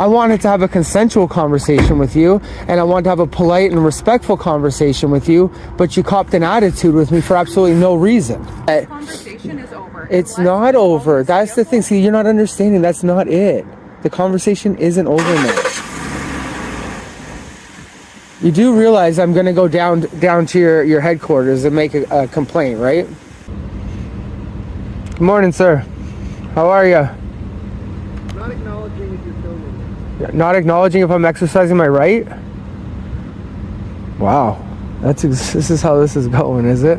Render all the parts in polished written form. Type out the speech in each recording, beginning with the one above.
I wanted to have a consensual conversation with you, and I wanted to have a polite and respectful conversation with you, but you copped an attitude with me for absolutely no reason. The conversation is over. It's not over. That's the thing. See, you're not understanding. That's not it. The conversation isn't over now. You do realize I'm going to go down to your headquarters and make a complaint, right? Good morning, sir. How are you? Not acknowledging if you're filming. Not acknowledging if I'm exercising my right? Wow. This is how this is going, is it?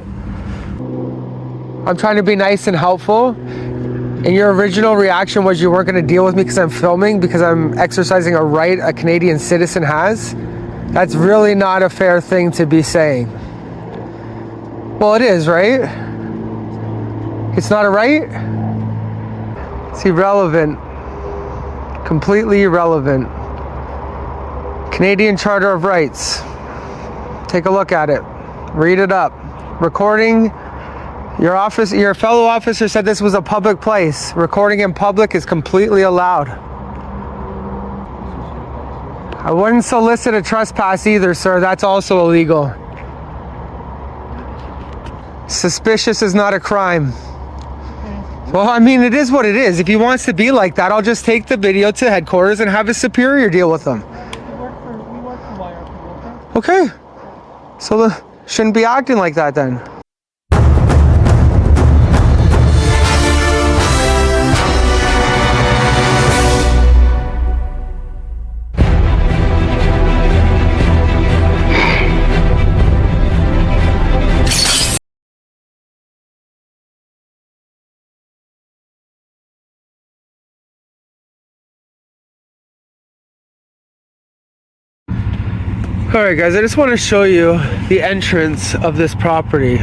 I'm trying to be nice and helpful, and your original reaction was you weren't going to deal with me because I'm filming, because I'm exercising a right a Canadian citizen has. That's really not a fair thing to be saying. Well, it is, right? It's not a right? It's irrelevant. Completely irrelevant. Canadian Charter of Rights. Take a look at it. Read it up. Recording. Your fellow officer said this was a public place. Recording in public is completely allowed. I wouldn't solicit a trespass either, sir. That's also illegal. Suspicious is not a crime. Well, I mean, it is what it is. If he wants to be like that, I'll just take the video to headquarters and have a superior deal with them. We work for YRP, Okay. So shouldn't be acting like that then. Alright guys, I just want to show you the entrance of this property.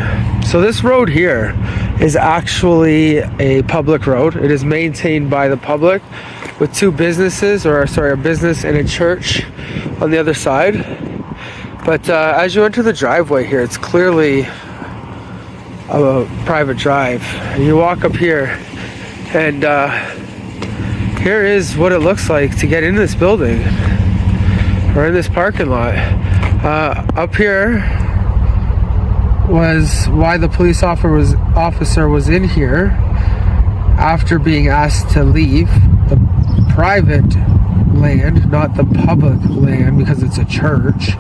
So this road here is actually a public road. It is maintained by the public with two businesses, a business and a church on the other side. But as you enter the driveway here, it's clearly a private drive. And you walk up here, and here is what it looks like to get into this building, or in this parking lot. Up here was why the police officer was in here after being asked to leave the private land, not the public land, because it's a church.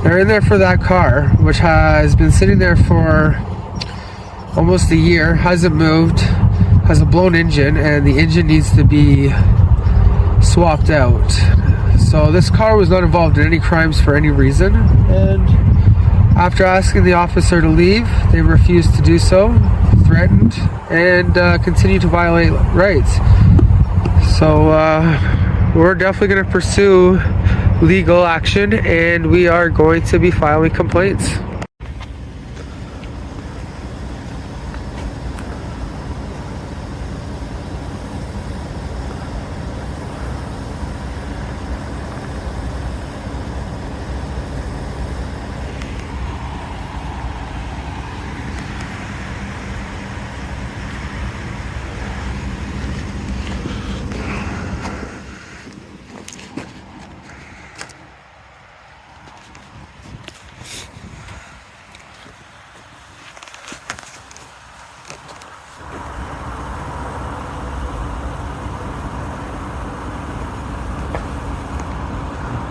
They're in there for that car, which has been sitting there for almost a year, hasn't moved, has a blown engine, and the engine needs to be swapped out. So this car was not involved in any crimes for any reason, and after asking the officer to leave, they refused to do so, threatened, and continued to violate rights. So we're definitely going to pursue legal action, and we are going to be filing complaints.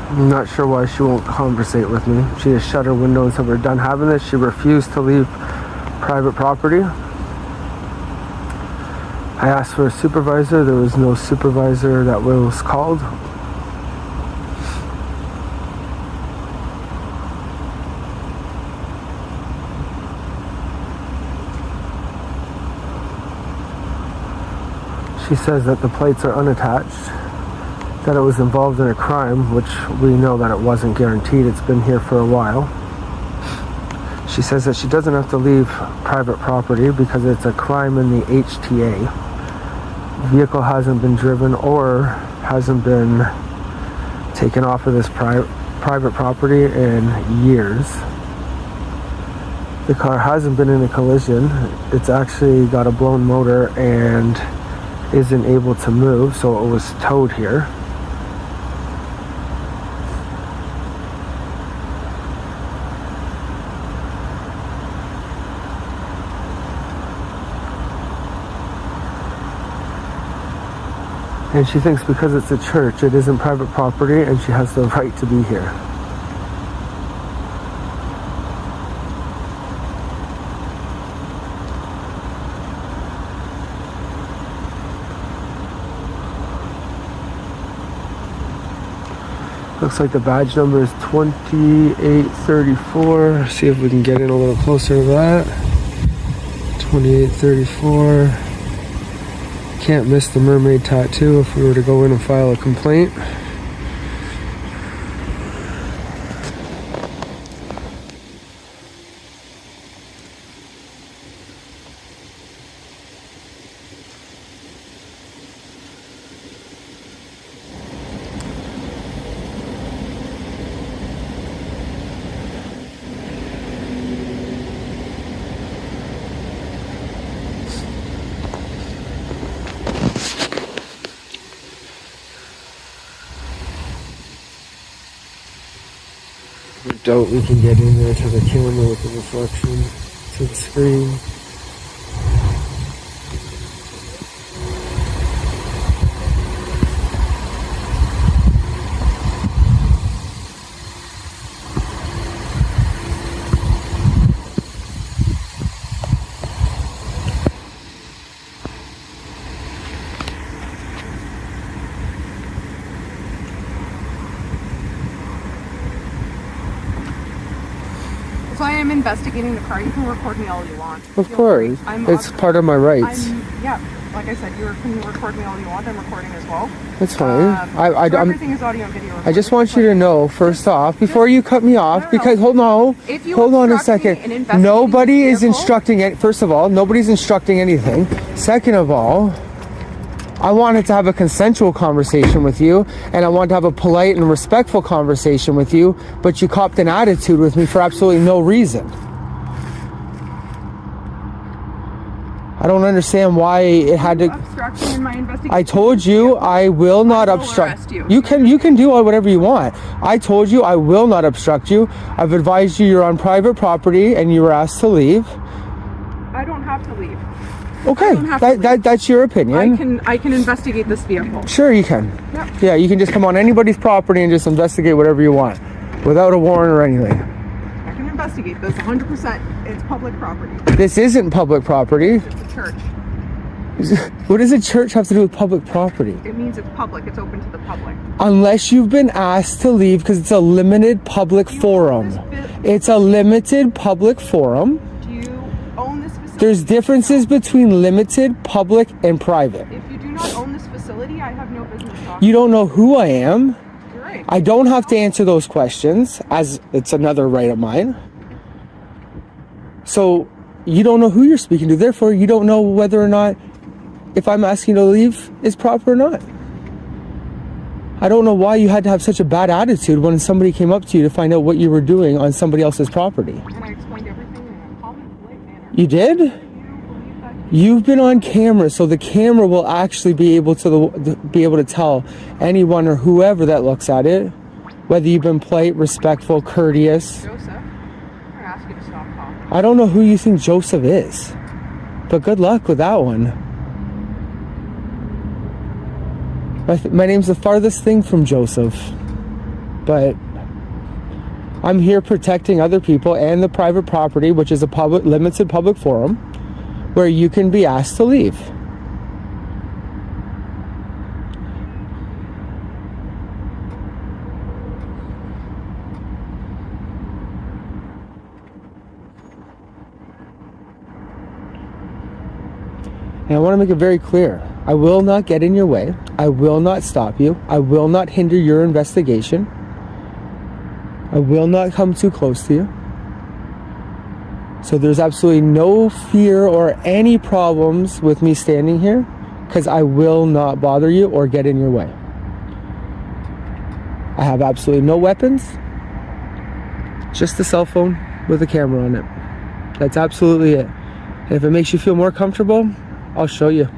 I'm not sure why she won't conversate with me. She just shut her window until we're done having this. She refused to leave private property. I asked for a supervisor. There was no supervisor that was called. She says that the plates are unattached, that it was involved in a crime, which we know that it wasn't guaranteed. It's been here for a while. She says that she doesn't have to leave private property because it's a crime in the HTA. The vehicle hasn't been driven or hasn't been taken off of this private property in years. The car hasn't been in a collision. It's actually got a blown motor and isn't able to move, so it was towed here. And she thinks because it's a church, it isn't private property, and she has the right to be here. Looks like the badge number is 2834. See if we can get in a little closer to that. 2834. Can't miss the mermaid tattoo if we were to go in and file a complaint. I doubt we can get in there to the camera with the reflection to the screen. So I am investigating the car. You can record me all you want. Of Feel course, free. it's part of my rights. Yeah, like I said, you can record me all you want. I'm recording as well. That's fine. So everything is audio and video. I just want you to know, first off, before you cut me off, No. because hold on a instruct me in second. investigating Nobody this is vehicle- instructing it. First of all, nobody's instructing anything. Second of all, I wanted to have a consensual conversation with you, and I wanted to have a polite and respectful conversation with you, but you copped an attitude with me for absolutely no reason. I don't understand why it had to. Obstruction in my investigation. I told you I will not I will obstruct. arrest you. You can do whatever you want. I told you I will not obstruct you. I've advised you you're on private property and you were asked to leave. I don't have to leave. Okay, don't have to leave. that's your opinion. I can investigate this vehicle. Sure, you can. Yep. Yeah, you can just come on anybody's property and just investigate whatever you want without a warrant or anything. I can investigate this 100%. It's public property. This isn't public property. It's a church. What does a church have to do with public property? It means it's public. It's open to the public. Unless you've been asked to leave because it's a limited public forum. It's a limited public forum. Do you own this facility? There's differences between limited, public, and private. If you do not own this facility, I have no business talking. You don't know who I am. You're right. I don't have to answer those questions, as it's another right of mine. So you don't know who you're speaking to. Therefore, you don't know whether or not if I'm asking you to leave is proper or not. I don't know why you had to have such a bad attitude when somebody came up to you to find out what you were doing on somebody else's property. And I explained everything in a calm and polite manner. You did? Do you believe that? You've been on camera, so the camera will actually be able to tell anyone or whoever that looks at it whether you've been polite, respectful, courteous. Joseph, I'm going to ask you to stop talking. I don't know who you think Joseph is, but good luck with that one. My name's the farthest thing from Joseph, but I'm here protecting other people and the private property, which is a limited public forum where you can be asked to leave. And I want to make it very clear. I will not get in your way. I will not stop you. I will not hinder your investigation. I will not come too close to you. So there's absolutely no fear or any problems with me standing here, because I will not bother you or get in your way. I have absolutely no weapons. Just a cell phone with a camera on it. That's absolutely it. And if it makes you feel more comfortable, I'll show you.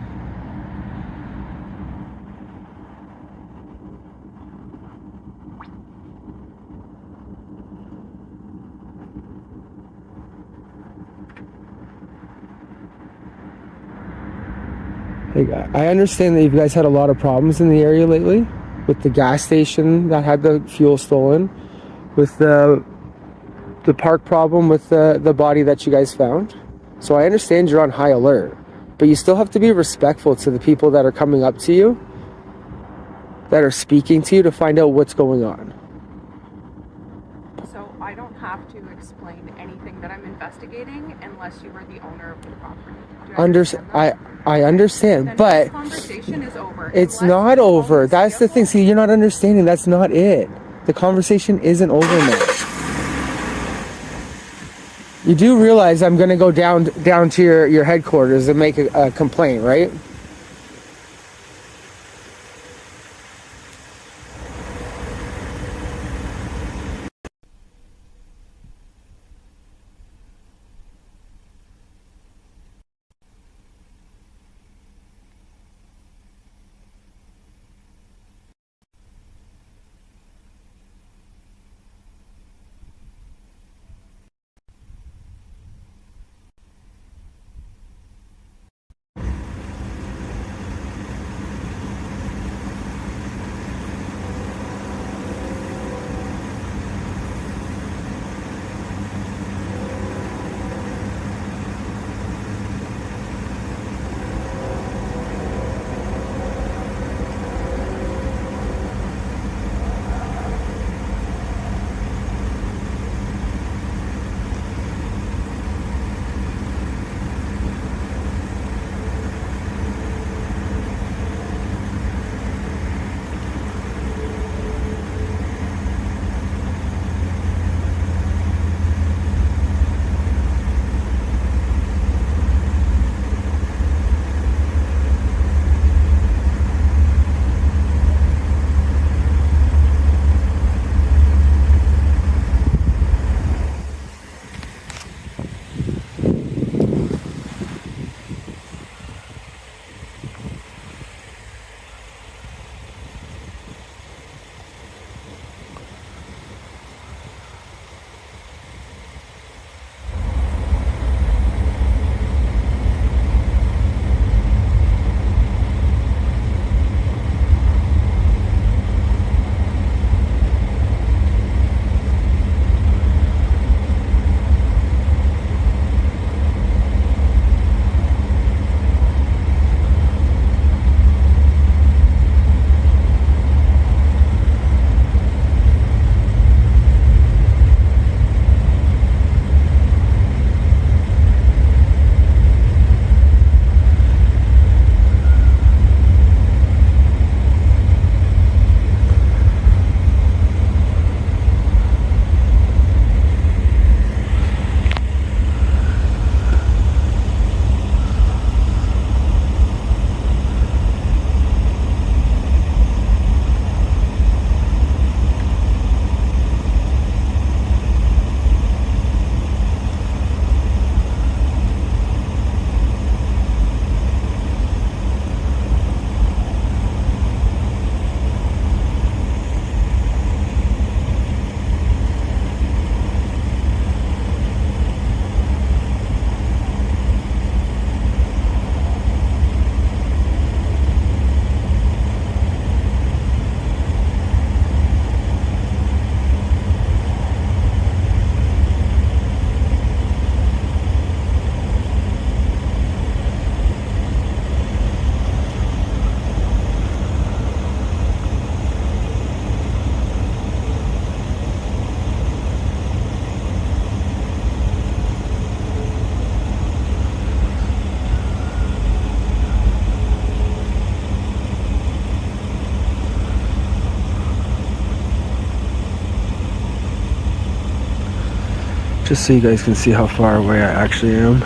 Like, I understand that you guys had a lot of problems in the area lately with the gas station that had the fuel stolen, with the park problem with the body that you guys found. So I understand you're on high alert, but you still have to be respectful to the people that are coming up to you, that are speaking to you to find out what's going on. So I don't have to explain anything that I'm investigating unless you are the owner of the property. Do you understand that? I understand, Then but this conversation is over. it's Unless not you own over. this That's the thing. vehicle. See, you're not understanding. That's not it. The conversation isn't over now. You do realize I'm going to go down to your headquarters and make a complaint, right? Just so you guys can see how far away I actually am.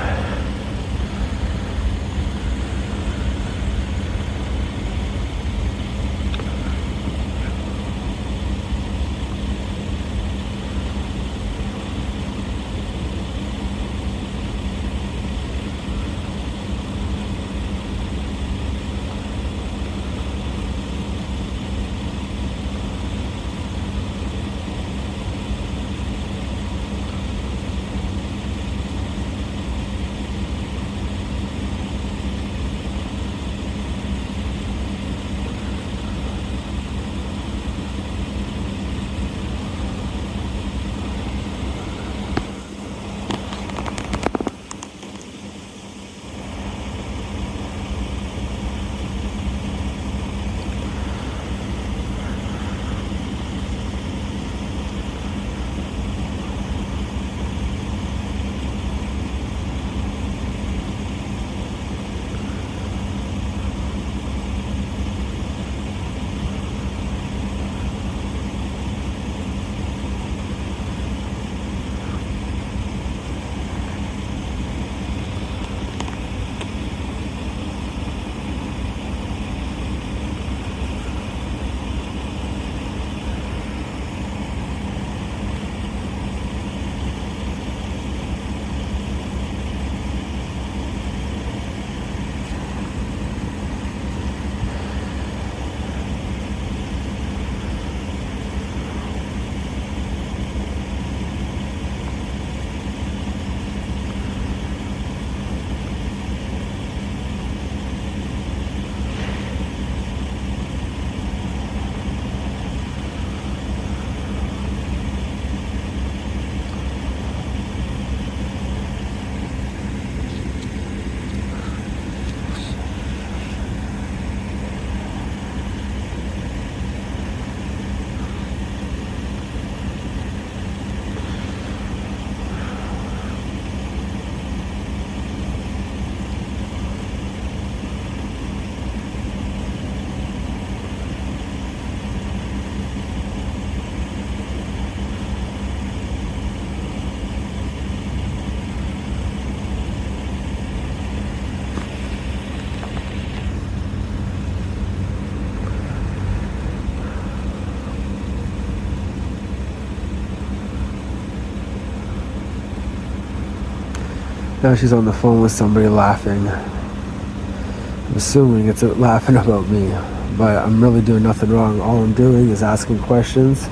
Now she's on the phone with somebody laughing. I'm assuming it's laughing about me, but I'm really doing nothing wrong. All I'm doing is asking questions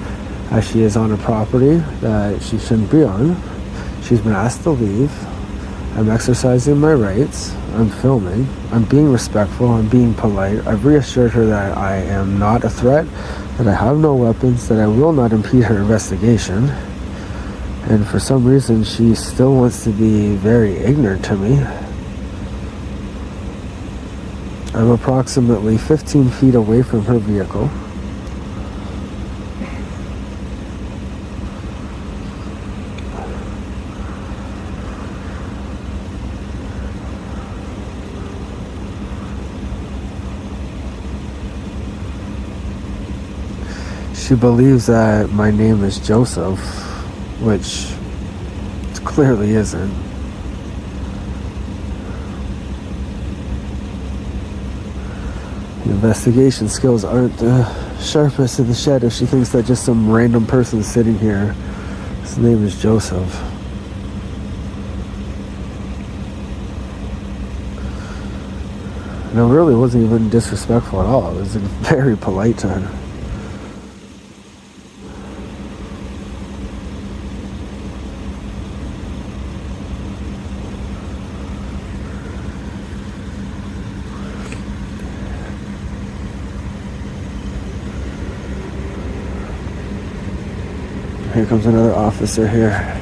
as she is on a property that she shouldn't be on. She's been asked to leave. I'm exercising my rights. I'm filming. I'm being respectful. I'm being polite. I've reassured her that I am not a threat, that I have no weapons, that I will not impede her investigation. And for some reason, she still wants to be very ignorant to me. I'm approximately 15 feet away from her vehicle. She believes that my name is Joseph, which it clearly isn't. The investigation skills aren't the sharpest in the shed if she thinks that just some random person sitting here, his name is Joseph. And it really wasn't even disrespectful at all. It was very polite to her. Here comes another officer here.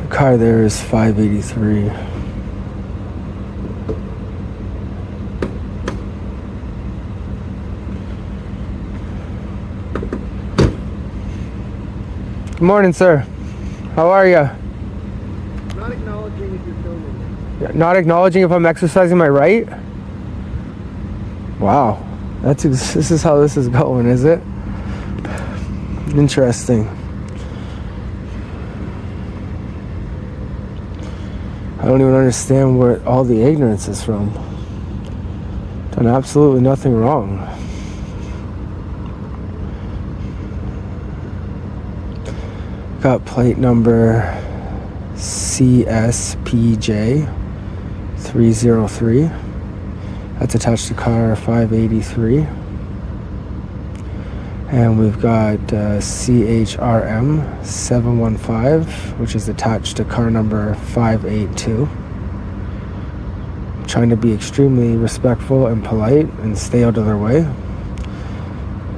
Car there is 583. Good morning, sir. How are you? Not acknowledging if you're filming. Not acknowledging if I'm exercising my right? Wow. This is how this is going, is it? Interesting. I don't even understand where all the ignorance is from. Done absolutely nothing wrong. Got plate number CSPJ 303. That's attached to car 583. And we've got CHRM 715, which is attached to car number 582. I'm trying to be extremely respectful and polite and stay out of their way.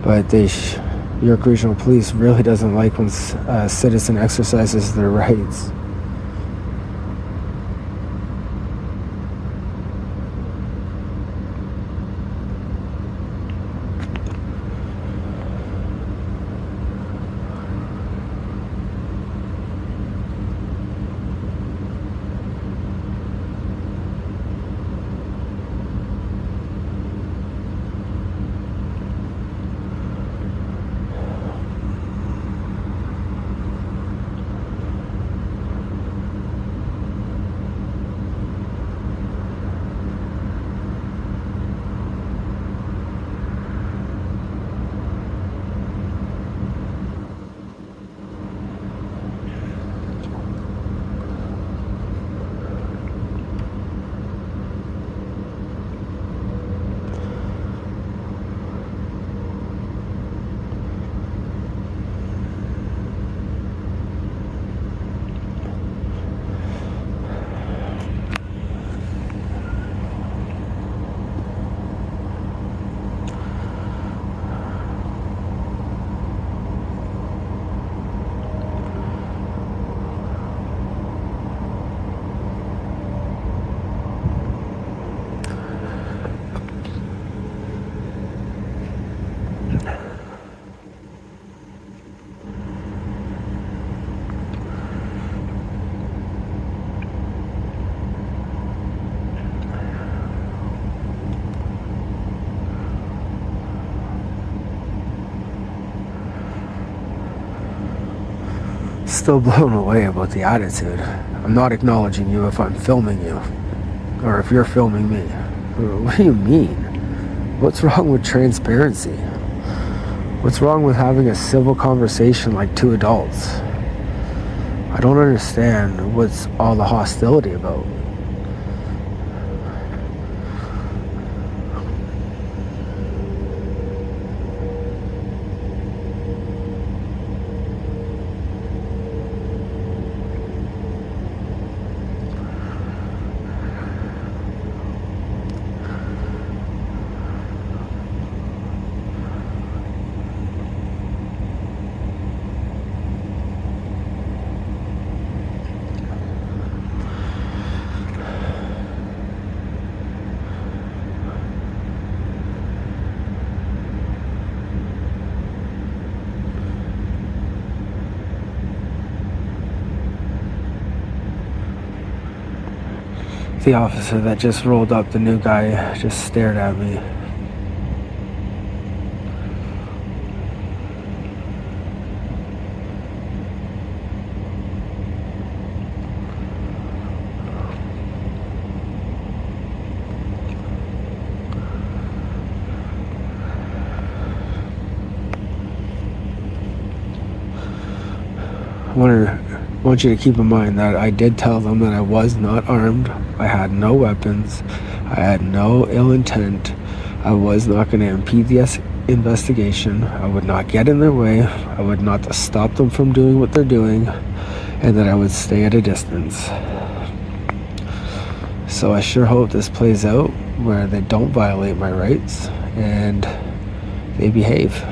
But York Regional Police really doesn't like when a citizen exercises their rights. still blown away about the attitude. I'm not acknowledging you if I'm filming you, or if you're filming me. What do you mean? What's wrong with transparency? What's wrong with having a civil conversation like two adults? I don't understand what's all the hostility about. The officer that just rolled up, the new guy, just stared at me. I want you to keep in mind that I did tell them that I was not armed. I had no weapons. I had no ill intent. I was not going to impede the investigation. I would not get in their way. I would not stop them from doing what they're doing, and that I would stay at a distance. So I sure hope this plays out where they don't violate my rights and they behave.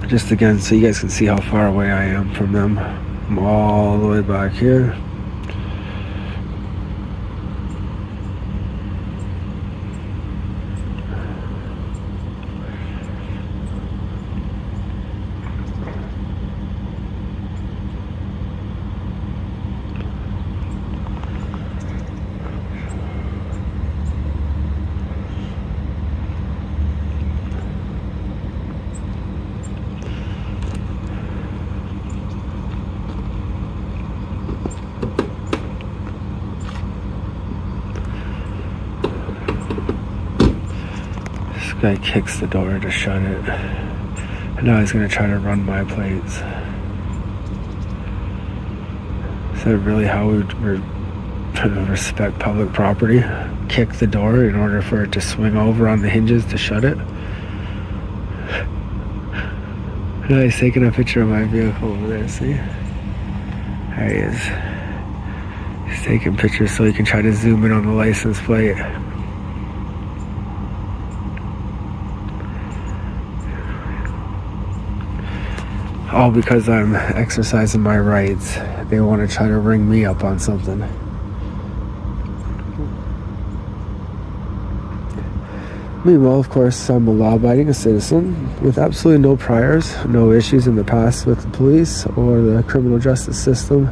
Just again, so you guys can see how far away I am from them. I'm all the way back here. Guy kicks the door to shut it, and now he's going to try to run my plates. Is that really how we respect public property? Kick the door in order for it to swing over on the hinges to shut it? Now he's taking a picture of my vehicle over there, see? There he is. He's taking pictures so he can try to zoom in on the license plate. All because I'm exercising my rights. They want to try to ring me up on something. Meanwhile, of course, I'm a law-abiding citizen with absolutely no priors, no issues in the past with the police or the criminal justice system.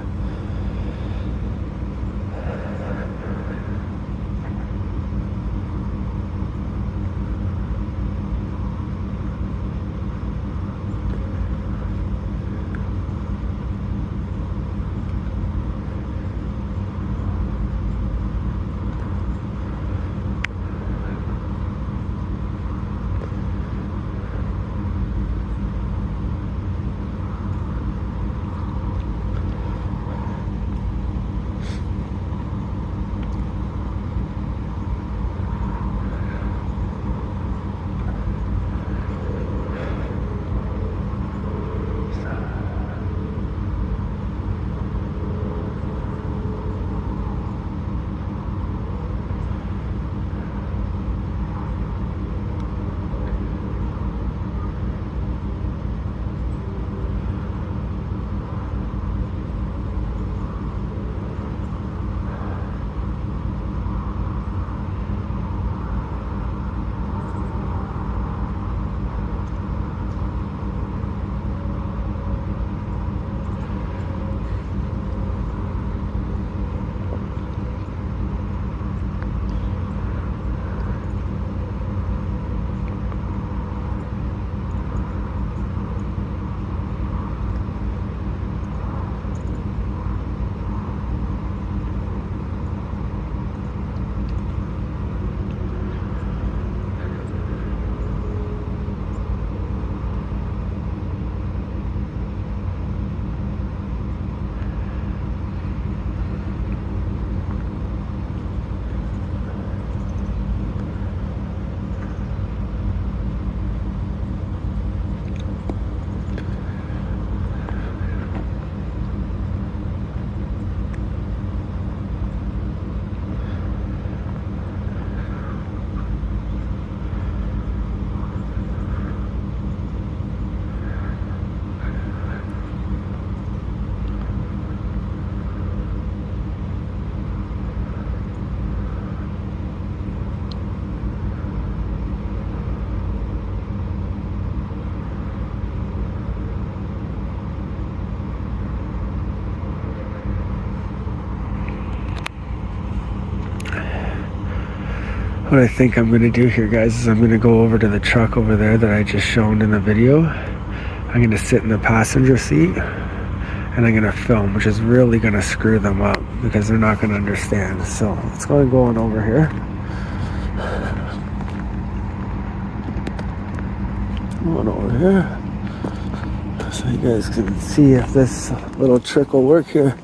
What I think I'm going to do here, guys, is I'm going to go over to the truck over there that I just shown in the video. I'm going to sit in the passenger seat and I'm going to film, which is really going to screw them up because they're not going to understand. So let's go on over here. Going over here so you guys can see if this little trick will work here.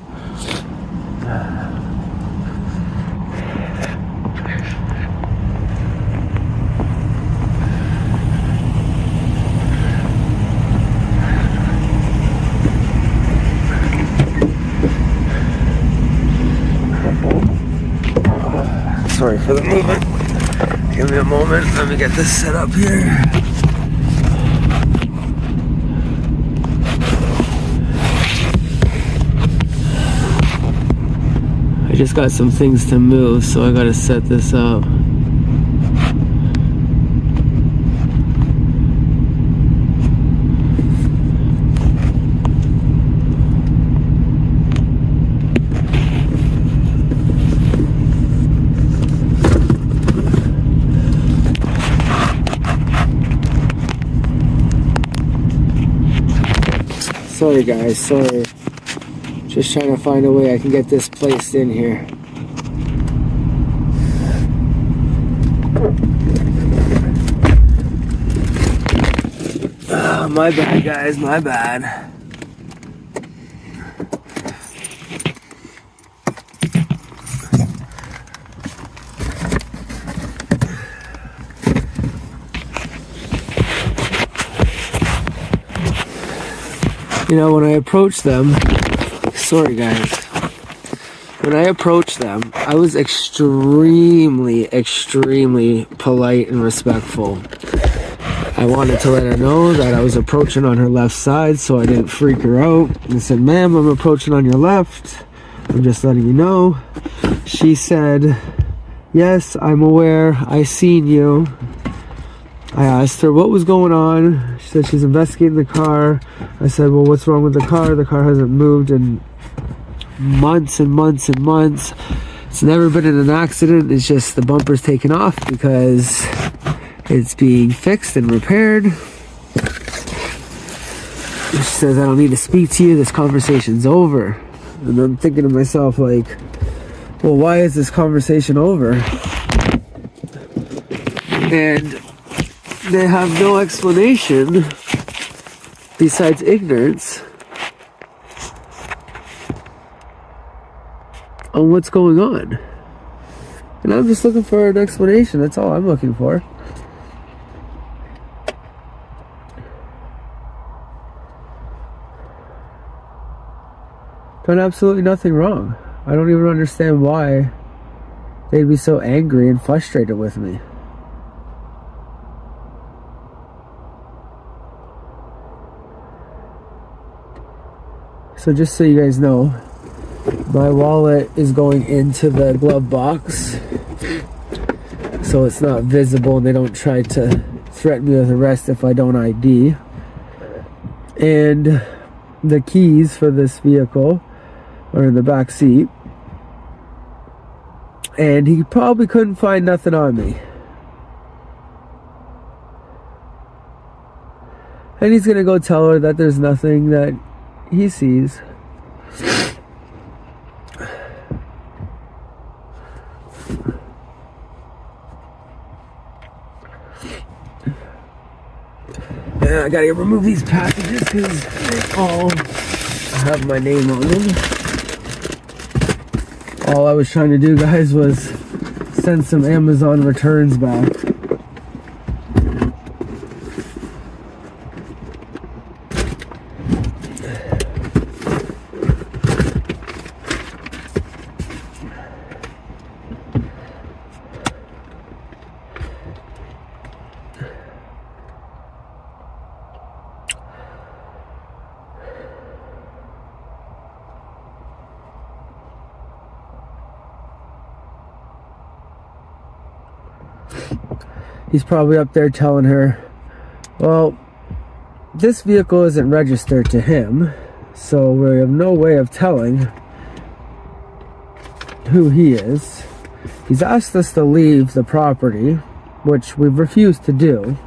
Sorry for the movement. Give me a moment. Let me get this set up here. I just got some things to move, so I gotta set this up. Sorry guys, sorry. Just trying to find a way I can get this placed in here. My bad guys, my bad. You know, when I approached them, sorry guys, when I approached them, I was extremely polite and respectful. I wanted to let her know that I was approaching on her left side so I didn't freak her out. I said, ma'am, I'm approaching on your left. I'm just letting you know. She said, yes, I'm aware. I seen you. I asked her what was going on. She said she's investigating the car. I said, well, what's wrong with the car? The car hasn't moved in months and months and months. It's never been in an accident. It's just the bumper's taken off because it's being fixed and repaired. She says, I don't need to speak to you. This conversation's over. And I'm thinking to myself, like, well, why is this conversation over? And they have no explanation besides ignorance on what's going on. And I'm just looking for an explanation. That's all I'm looking for. Done absolutely nothing wrong. I don't even understand why they'd be so angry and frustrated with me. So just so you guys know, my wallet is going into the glove box so it's not visible and they don't try to threaten me with arrest if I don't ID. And the keys for this vehicle are in the back seat. And he probably couldn't find nothing on me. And he's gonna go tell her that there's nothing that he sees. And I gotta remove these packages because they all have my name on them. All I was trying to do, guys, was send some Amazon returns back. He's probably up there telling her, well, this vehicle isn't registered to him, so we have no way of telling who he is. He's asked us to leave the property, which we've refused to do.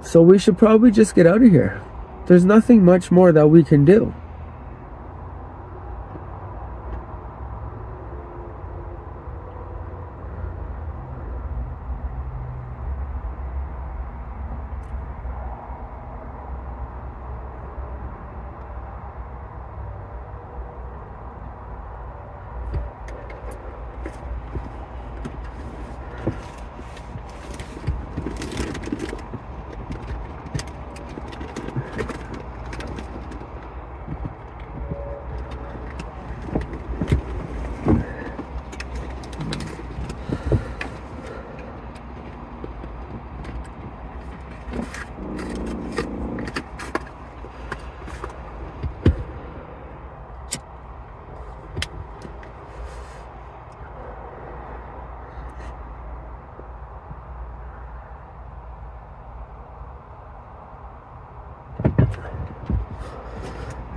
So we should probably just get out of here. There's nothing much more that we can do.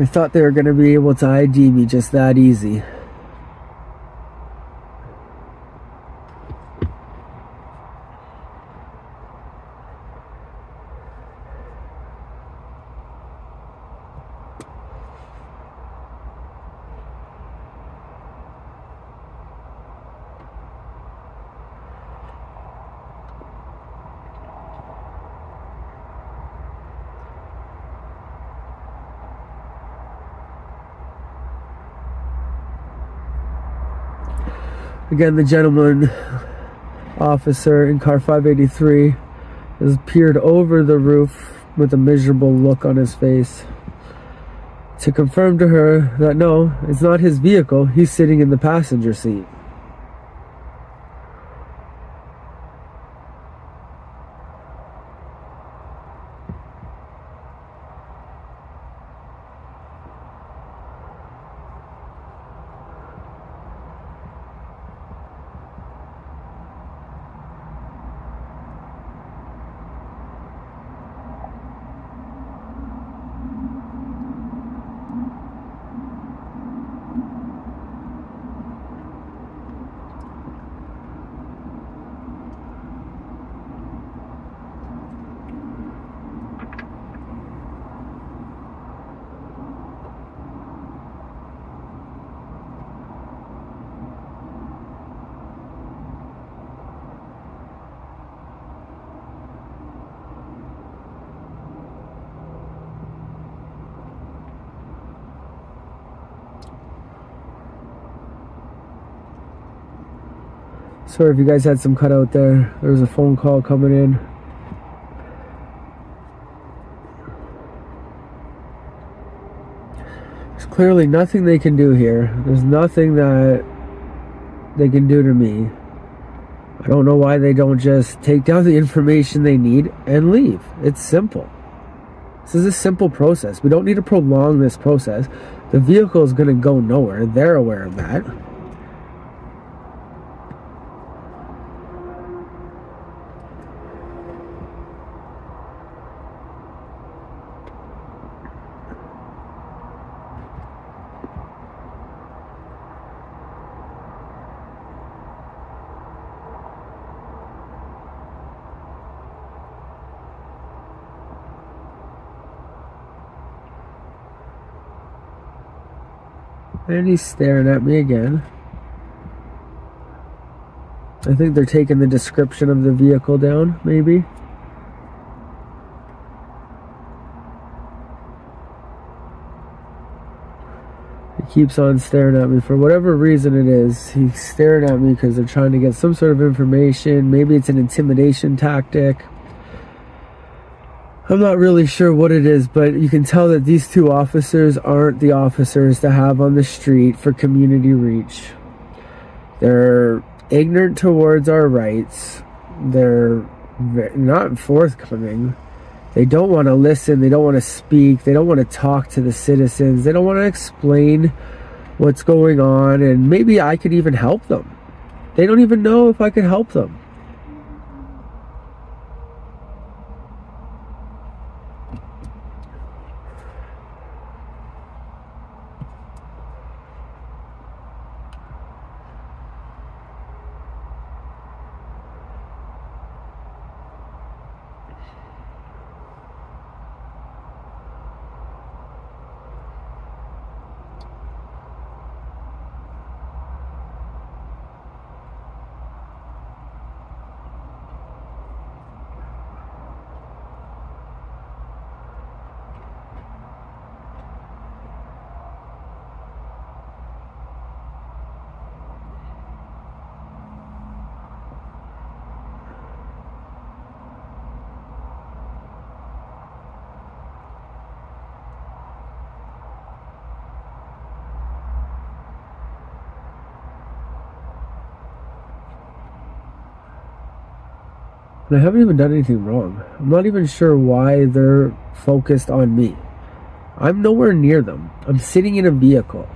I thought they were going to be able to ID me just that easy. Again, the gentleman officer in car 583 has peered over the roof with a miserable look on his face to confirm to her that no, it's not his vehicle. He's sitting in the passenger seat. Sorry if you guys had some cutout there. There was a phone call coming in. There's clearly nothing they can do here. There's nothing that they can do to me. I don't know why they don't just take down the information they need and leave. It's simple. This is a simple process. We don't need to prolong this process. The vehicle is going to go nowhere. They're aware of that. And he's staring at me again. I think they're taking the description of the vehicle down, maybe. He keeps on staring at me for whatever reason it is. He's staring at me because they're trying to get some sort of information. Maybe it's an intimidation tactic. I'm not really sure what it is, but you can tell that these two officers aren't the officers to have on the street for community reach. They're ignorant towards our rights. They're not forthcoming. They don't want to listen. They don't want to speak. They don't want to talk to the citizens. They don't want to explain what's going on, and maybe I could even help them. They don't even know if I could help them. And I haven't even done anything wrong. I'm not even sure why they're focused on me. I'm nowhere near them. I'm sitting in a vehicle.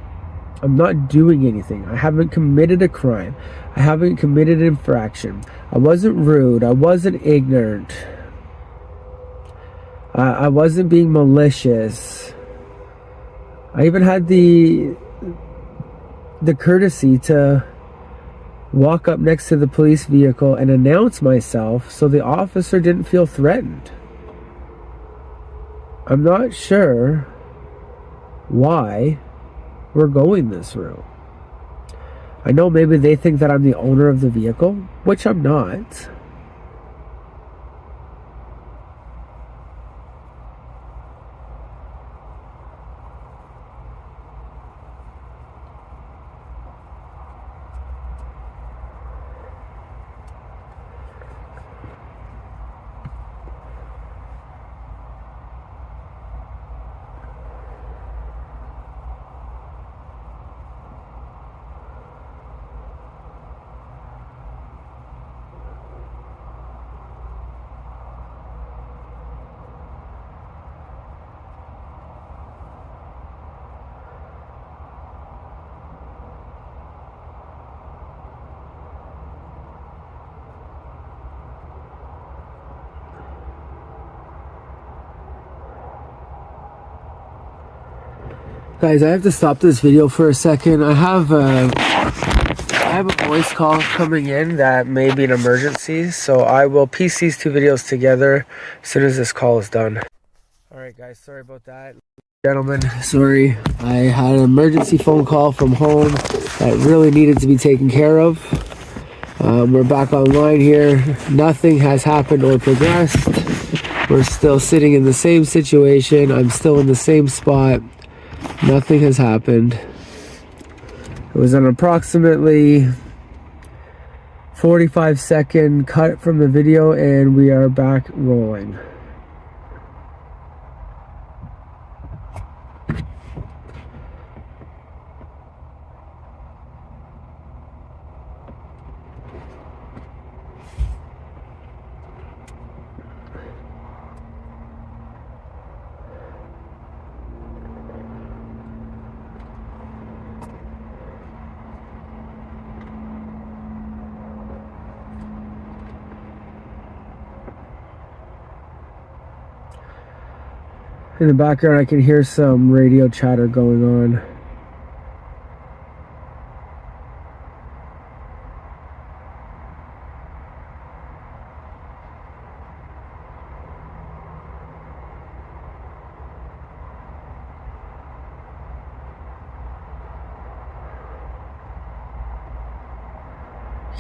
I'm not doing anything. I haven't committed a crime. I haven't committed an infraction. I wasn't rude. I wasn't ignorant. I wasn't being malicious. I even had the courtesy to walk up next to the police vehicle and announce myself so the officer didn't feel threatened. I'm not sure why we're going this route. I know maybe they think that I'm the owner of the vehicle, which I'm not. Guys, I have to stop this video for a second. I have a voice call coming in that may be an emergency, so I will piece these two videos together as soon as this call is done. Alright guys, sorry about that. Gentlemen, sorry. I had an emergency phone call from home that really needed to be taken care of. We're back online here. Nothing has happened or progressed. We're still sitting in the same situation. I'm still in the same spot. Nothing has happened. It was an approximately 45-second cut from the video, and we are back rolling. In the background, I can hear some radio chatter going on.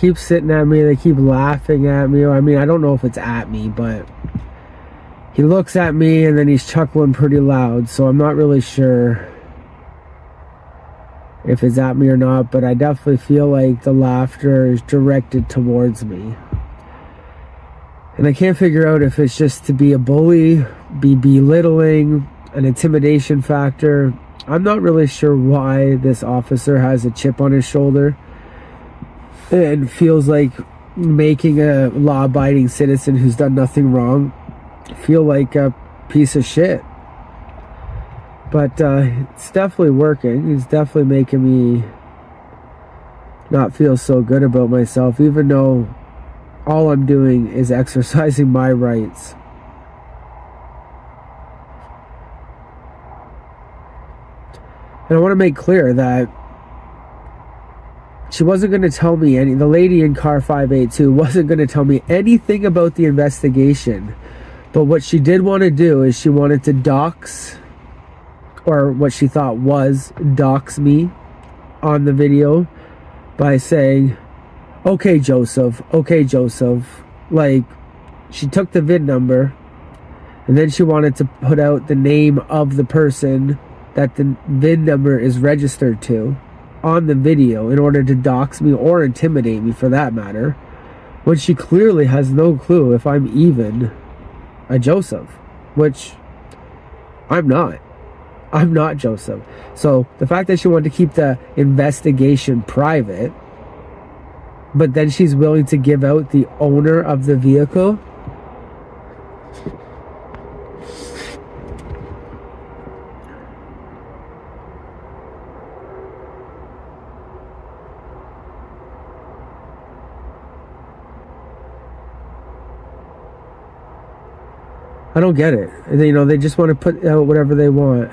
Keep sitting at me, they keep laughing at me. I mean, I don't know if it's at me, but he looks at me and then he's chuckling pretty loud, so I'm not really sure if it's at me or not, but I definitely feel like the laughter is directed towards me. And I can't figure out if it's just to be a bully, be belittling, an intimidation factor. I'm not really sure why this officer has a chip on his shoulder and feels like making a law-abiding citizen who's done nothing wrong feel like a piece of shit. But it's definitely working. He's definitely making me not feel so good about myself, even though all I'm doing is exercising my rights. And I want to make clear that she wasn't going to tell me the lady in car 582 wasn't going to tell me anything about the investigation. But what she did want to do is she wanted to dox, or what she thought was dox me on the video by saying, okay, Joseph. Like, she took the VIN number and then she wanted to put out the name of the person that the VIN number is registered to on the video in order to dox me or intimidate me, for that matter, when she clearly has no clue if I'm even a Joseph, which I'm not. I'm not Joseph. So the fact that she wanted to keep the investigation private, but then she's willing to give out the owner of the vehicle, I don't get it. You know, they just want to put out whatever they want.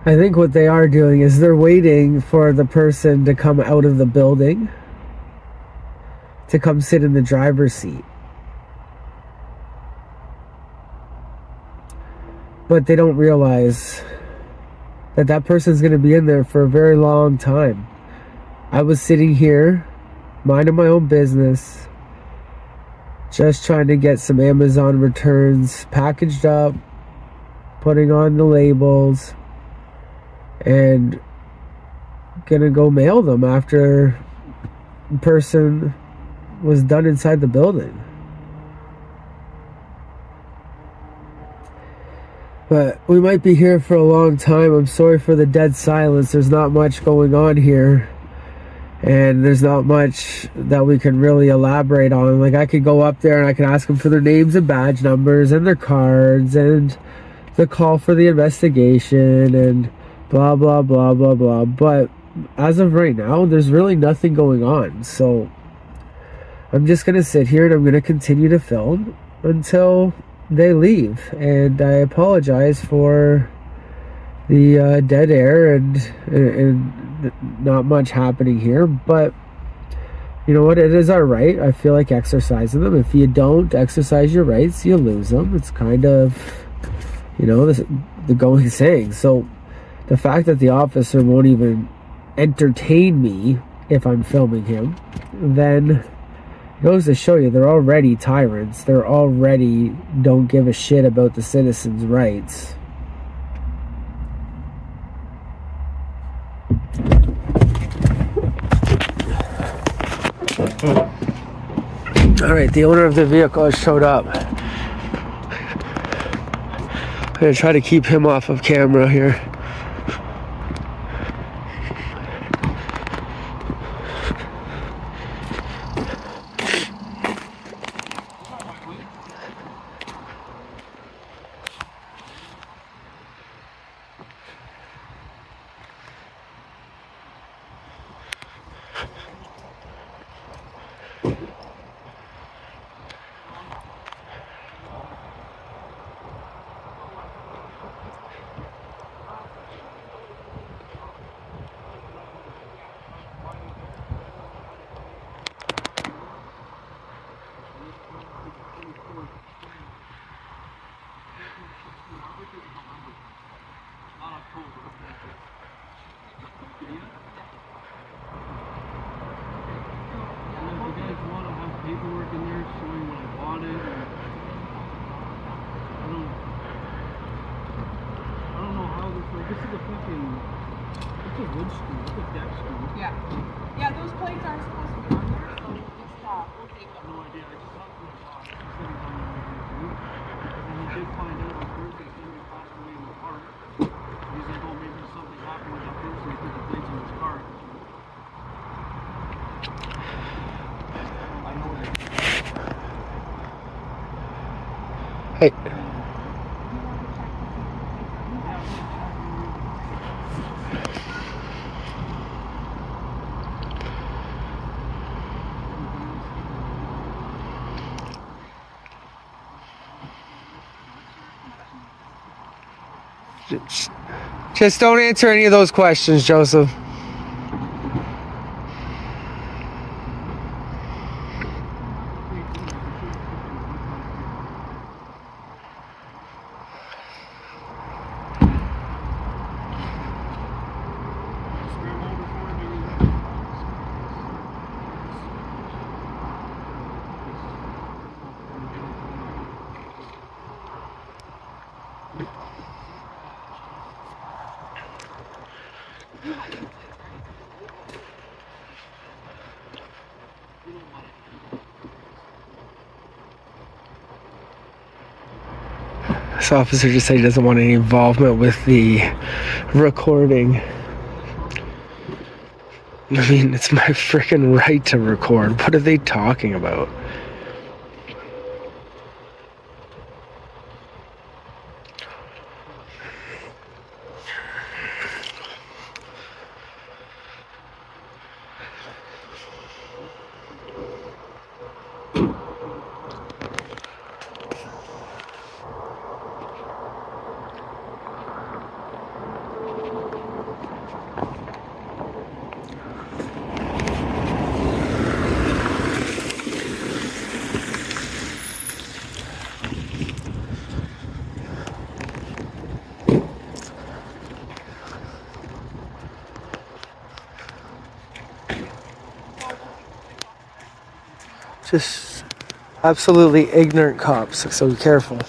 I think what they are doing is they're waiting for the person to come out of the building to come sit in the driver's seat. But they don't realize that that person's going to be in there for a very long time. I was sitting here, minding my own business, just trying to get some Amazon returns packaged up, putting on the labels, and gonna go mail them after the person was done inside the building. But we might be here for a long time. I'm sorry for the dead silence. There's not much going on here, and there's not much that we can really elaborate on. Like, I could go up there and I can ask them for their names and badge numbers and their cards and the call for the investigation and blah blah blah blah blah, but as of right now there's really nothing going on. So I'm just gonna sit here and I'm gonna continue to film until they leave. And I apologize for the dead air and not much happening here, but you know what, it is our right. I feel like exercising them. If you don't exercise your rights, you lose them. It's kind of, you know, the going saying. So the fact that the officer won't even entertain me if I'm filming him, then it goes to show you they're already tyrants. They're already don't give a shit about the citizens' rights. Alright, the owner of the vehicle has showed up. I'm going to try to keep him off of camera here. Paperwork in there showing when I bought it. I don't know how this. Like, this is a fucking. It's a wood screw. It's a deck screw. Yeah. Yeah, those plates aren't supposed to be on there, so we'll take them. No idea. I just talked to my boss. He said he's on the way to do. And he did find out the person's going to be passed away in the park. He's like, oh, maybe something happened with that person. He put the plates in his car. I know that. Hey. Just don't answer any of those questions, Joseph. This officer just said he doesn't want any involvement with the recording. I mean, it's my freaking right to record. What are they talking about? Just absolutely ignorant cops, so be careful.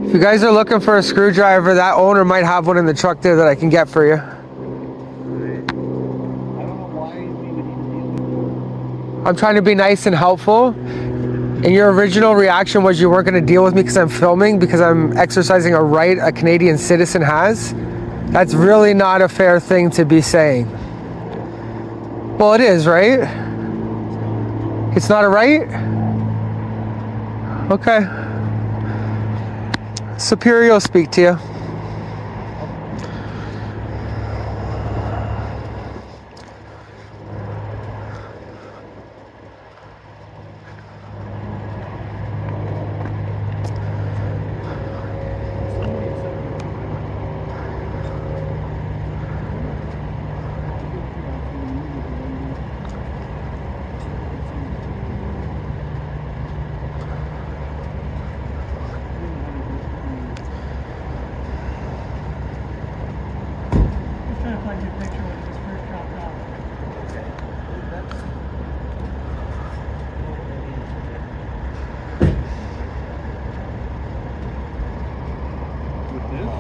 If you guys are looking for a screwdriver, that owner might have one in the truck there that I can get for you. I don't know why we would even deal with I'm trying to be nice and helpful. And your original reaction was you weren't going to deal with me because I'm filming, because I'm exercising a right a Canadian citizen has. That's really not a fair thing to be saying. Well, it is, right? It's not a right? Okay. Superior will speak to you. trying to find your picture when it was first dropped off. With this?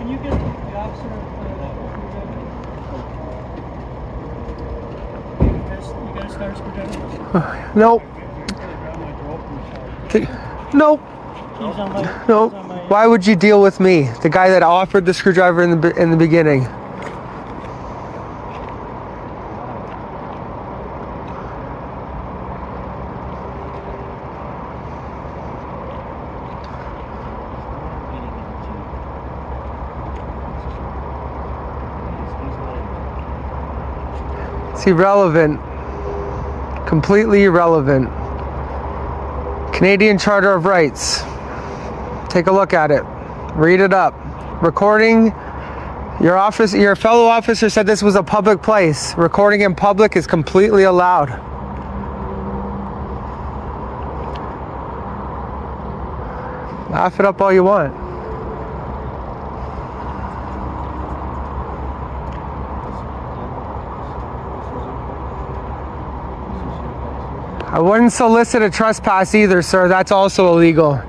Can you get the officer you got a star screwdriver? Nope. Nope. Keys on my, Nope. keys on my, Why would you deal with me, the guy that offered the screwdriver in the beginning? It's irrelevant. Completely irrelevant. Canadian Charter of Rights. Take a look at it. Read it up. Recording. Your fellow officer said this was a public place. Recording in public is completely allowed. Laugh it up all you want. I wouldn't solicit a trespass either, sir. That's also illegal.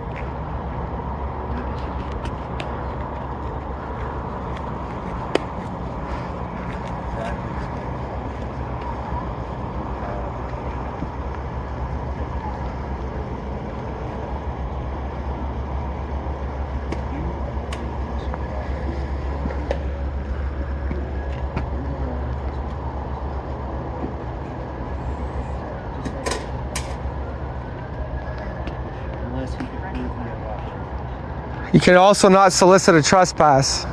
Unless he could prove me a lot. You can also not solicit a trespass.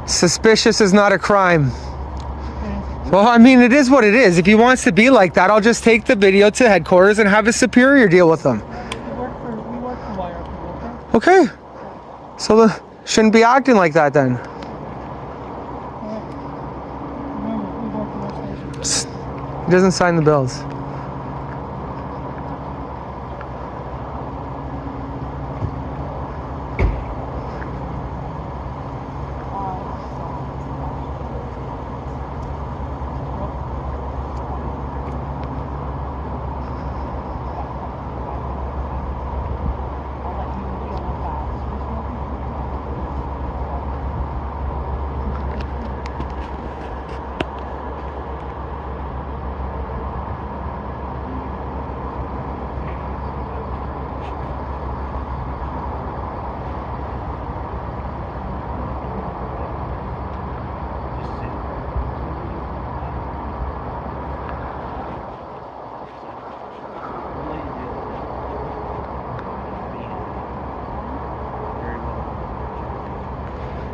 Suspicious is not a crime. Well, I mean, it is what it is. If he wants to be like that, I'll just take the video to headquarters and have a superior deal with them. We work for wire people, okay? Okay. So shouldn't be acting like that then. Remember, we work for our station. He doesn't sign the bills.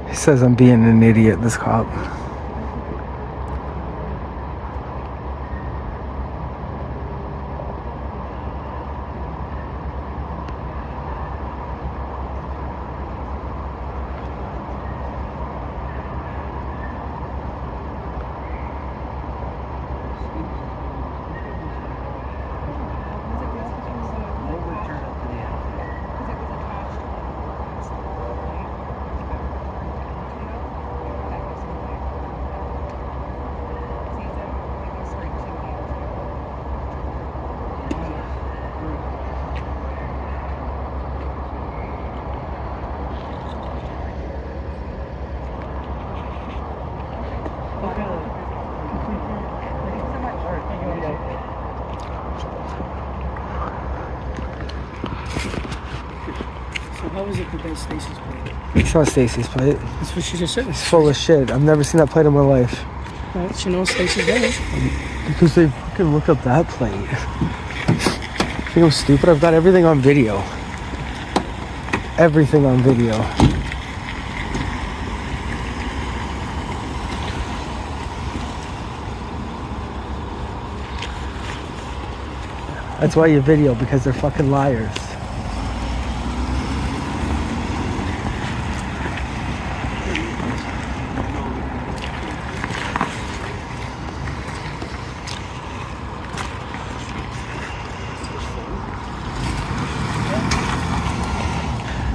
He says I'm being an idiot, this cop. So how is it that that's Stacy's plate? It's not Stacy's plate. That's what she just said. It's full of shit. I've never seen that plate in my life. Well, she knows Stacy's does. Because they fucking look up that plate. You know, stupid. I've got everything on video. Everything on video. That's why you video, because they're fucking liars.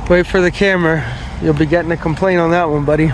Wait for the camera. You'll be getting a complaint on that one, buddy.